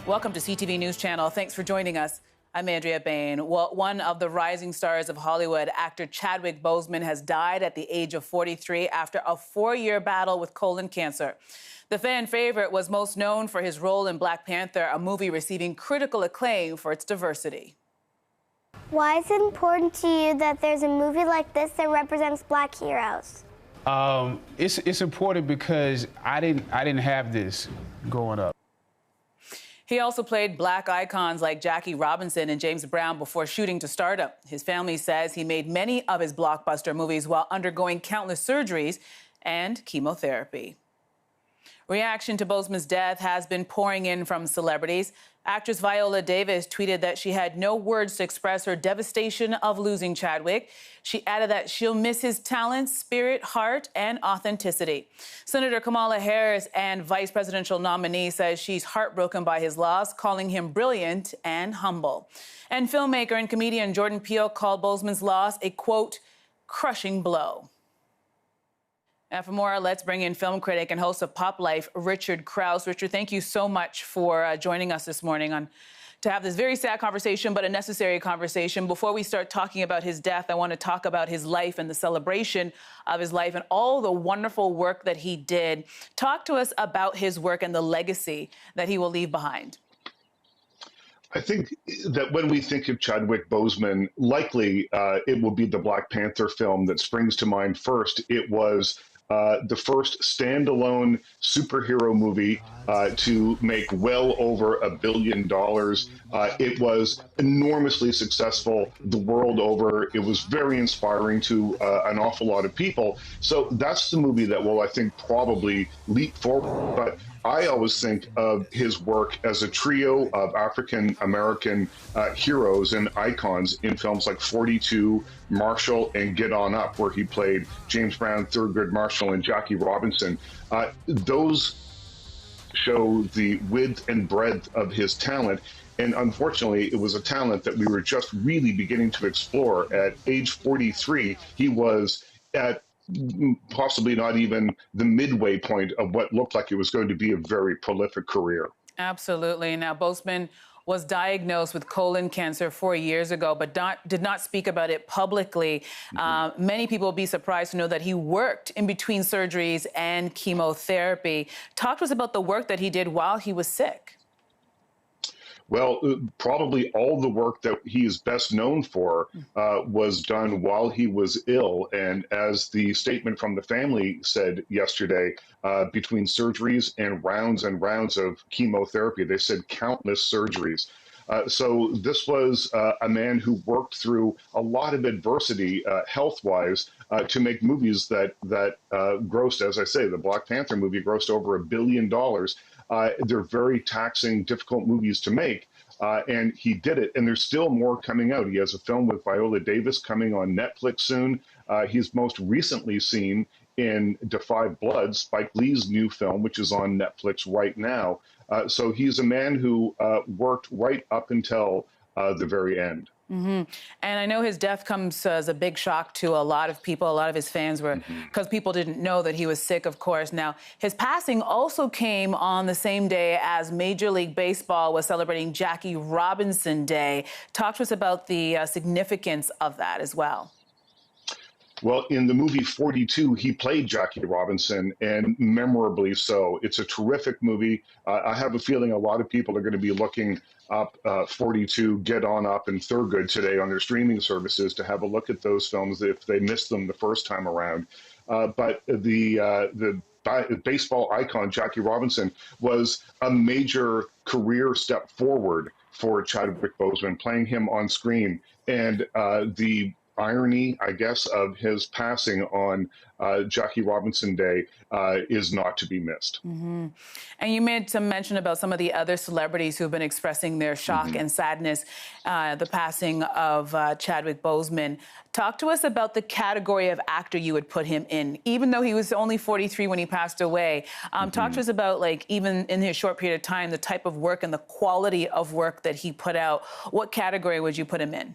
Welcome to CTV News Channel. Thanks for joining us. I'm Andrea Bain. Well, one of the rising stars of Hollywood, actor Chadwick Boseman, has died at the age of 43 after a 4-year battle with colon cancer. The fan favorite was most known for his role in Black Panther, a movie receiving critical acclaim for its diversity. Why is it important to you that there's a movie like this that represents Black heroes? It's important because I didn't have this growing up. He also played Black icons like Jackie Robinson and James Brown before shooting to stardom. His family says he made many of his blockbuster movies while undergoing countless surgeries and chemotherapy. Reaction to Boseman's death has been pouring in from celebrities. Actress Viola Davis tweeted that she had no words to express her devastation of losing Chadwick. She added that she'll miss his talent, spirit, heart, and authenticity. Senator Kamala Harris and vice presidential nominee says she's heartbroken by his loss, calling him brilliant and humble. And filmmaker and comedian Jordan Peele called Boseman's loss a, quote, crushing blow. And for more, let's bring in film critic and host of Pop Life, Richard Crouse. Richard, thank you so much for joining us this morning to have this very sad conversation, but a necessary conversation. Before we start talking about his death, I want to talk about his life and the celebration of his life and all the wonderful work that he did. Talk to us about his work and the legacy that he will leave behind. I think that when we think of Chadwick Boseman, likely it will be the Black Panther film that springs to mind first. It was the first standalone superhero movie to make well over $1 billion. It was enormously successful the world over. It was very inspiring to an awful lot of people. So that's the movie that will, I think, probably leap forward. But I always think of his work as a trio of African-American heroes and icons in films like 42, Marshall, and Get On Up, where he played James Brown, Thurgood Marshall, and Jackie Robinson. Those show the width and breadth of his talent. And unfortunately, it was a talent that we were just really beginning to explore. At age 43, he was at possibly not even the midway point of what looked like it was going to be a very prolific career. Absolutely. Now, Boseman was diagnosed with colon cancer 4 years ago, but did not speak about it publicly. Many people will be surprised to know that he worked in between surgeries and chemotherapy. Talk to us about the work that he did while he was sick. Well, probably all the work that he is best known for was done while he was ill. And as the statement from the family said yesterday, between surgeries and rounds of chemotherapy, they said countless surgeries. So this was a man who worked through a lot of adversity health-wise to make movies that grossed, as I say, the Black Panther movie grossed over $1 billion. They're very taxing, difficult movies to make, and he did it. And there's still more coming out. He has a film with Viola Davis coming on Netflix soon. He's most recently seen in Da 5 Blood, Spike Lee's new film, which is on Netflix right now. So he's a man who worked right up until the very end. And I know his death comes as a big shock to a lot of people. A lot of his fans were, because people didn't know that he was sick, of course. Now, his passing also came on the same day as Major League Baseball was celebrating Jackie Robinson Day. Talk to us about the significance of that as well. Well, in the movie 42, he played Jackie Robinson, and memorably so. It's a terrific movie. I have a feeling a lot of people are going to be looking up 42, Get On Up, and Thurgood today on their streaming services to have a look at those films if they missed them the first time around. But the baseball icon, Jackie Robinson, was a major career step forward for Chadwick Boseman, playing him on screen. And the irony, I guess, of his passing on Jackie Robinson Day is not to be missed. And you made some mention about some of the other celebrities who've been expressing their shock and sadness, the passing of Chadwick Boseman. Talk to us about the category of actor you would put him in, even though he was only 43 when he passed away. Talk to us about, like, even in his short period of time, the type of work and the quality of work that he put out. What category would you put him in?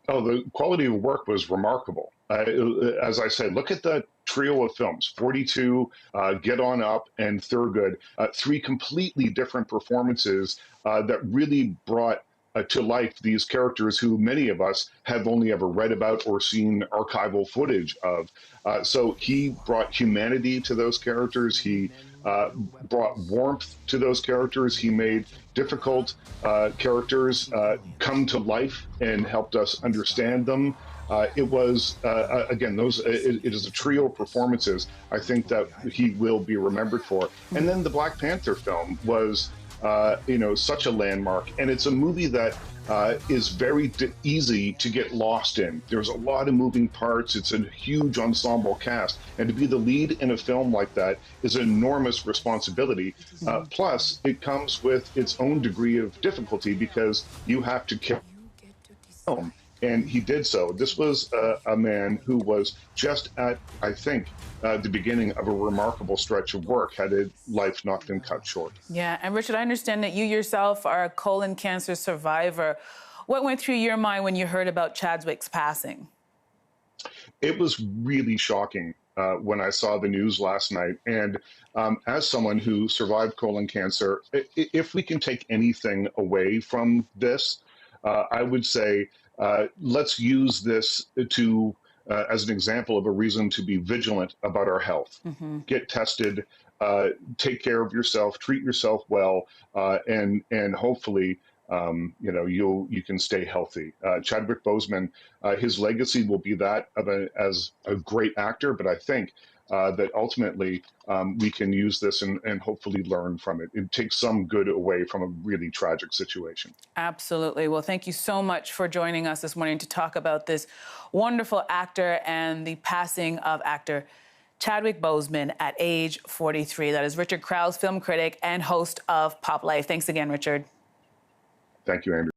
Oh, the quality of work was remarkable. As I said, look at the trio of films: 42, Get On Up, and Thurgood. Three completely different performances that really brought to life these characters who many of us have only ever read about or seen archival footage of. So he brought humanity to those characters. He brought warmth to those characters. He made difficult characters come to life and helped us understand them. It was, again, it is a trio of performances I think that he will be remembered for. And then the Black Panther film was, such a landmark. And it's a movie that is very easy to get lost in. There's a lot of moving parts. It's a huge ensemble cast. And to be the lead in a film like that is an enormous responsibility. Plus, it comes with its own degree of difficulty because you have to carry the film. And he did so. This was a man who was just at, I think, the beginning of a remarkable stretch of work, had his life not been cut short. Yeah, and Richard, I understand that you yourself are a colon cancer survivor. What went through your mind when you heard about Chadwick's passing? It was really shocking when I saw the news last night. And as someone who survived colon cancer, if we can take anything away from this, I would say, let's use this to as an example of a reason to be vigilant about our health. Get tested, take care of yourself, treat yourself well, and hopefully you can stay healthy. Chadwick Boseman, his legacy will be that of as a great actor, but I think that ultimately we can use this and hopefully learn from it. It takes some good away from a really tragic situation. Absolutely. Well, thank you so much for joining us this morning to talk about this wonderful actor and the passing of actor Chadwick Boseman at age 43. That is Richard Crouse, film critic and host of Pop Life. Thanks again, Richard. Thank you, Andrew.